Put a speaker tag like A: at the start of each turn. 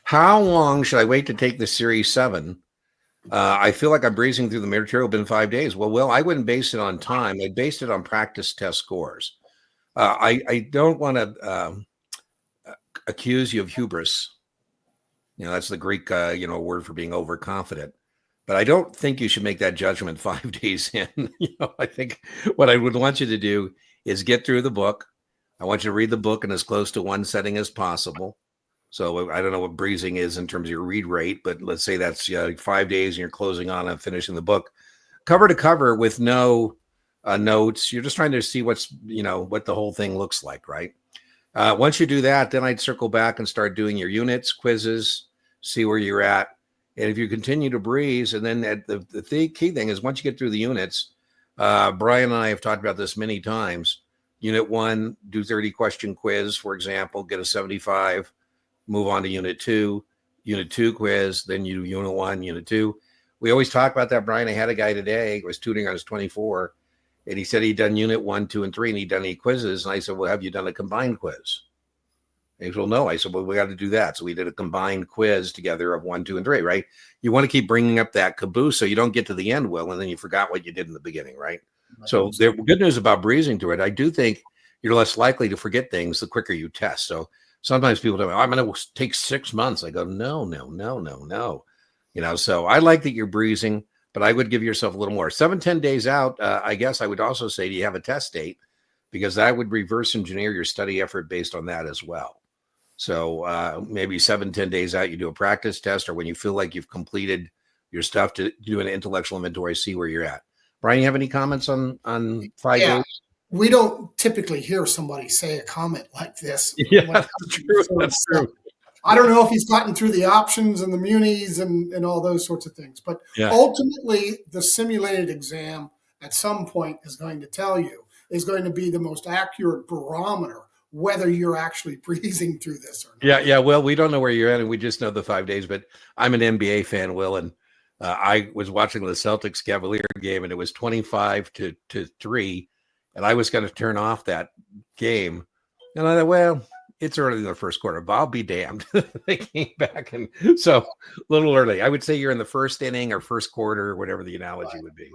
A: How long should I wait to take the Series 7? I feel like I'm breezing through the material in 5 days. Well, I wouldn't base it on time. I'd base it on practice test scores. I don't want to accuse you of hubris. That's the Greek, word for being overconfident. But I don't think you should make that judgment 5 days in. I think what I would want you to do is get through the book. I want you to read the book in as close to one setting as possible. So I don't know what breezing is in terms of your read rate, but let's say that's 5 days and you're closing on and finishing the book cover to cover with no notes. You're just trying to see what the whole thing looks like, right? Once you do that, then I'd circle back and start doing your units, quizzes, see where you're at. And if you continue to breeze, and then the key thing is once you get through the units, Brian and I have talked about this many times. Unit 1, do 30 question quiz, for example, get a 75, move on to unit 2 quiz, then you do unit 1, unit 2. We always talk about that, Brian. I had a guy today, was tutoring on his 24, and he said he'd done unit 1, 2, and 3, and he'd done any quizzes. And I said, well, have you done a combined quiz? And he said, well, no. I said, well, we got to do that. So we did a combined quiz together of 1, 2, and 3, right? You want to keep bringing up that caboose so you don't get to the end, Will, and then you forgot what you did in the beginning, right? So the good news about breezing through it, I do think you're less likely to forget things the quicker you test. So sometimes people tell me, I'm going to take 6 months. I go, no. So I like that you're breezing, but I would give yourself a little more. 7-10 days out, I guess I would also say, do you have a test date? Because that would reverse engineer your study effort based on that as well. So maybe 7-10 days out, you do a practice test, or when you feel like you've completed your stuff, to do an intellectual inventory, see where you're at. Brian, you have any comments on 5 days?
B: We don't typically hear somebody say a comment like this.
A: Yeah, that's true. That's true.
B: I don't know if he's gotten through the options and the munis and all those sorts of things, but ultimately the simulated exam at some point is going to be the most accurate barometer whether you're actually breezing through this or not.
A: Yeah. Well, we don't know where you're at, and we just know the 5 days, but I'm an NBA fan, Will, and I was watching the Celtics Cavalier game, and it was 25-3, and I was going to turn off that game. And I thought, well, it's early in the first quarter, but I'll be damned. They came back, and so a little early. I would say you're in the first inning or first quarter, whatever the analogy would be.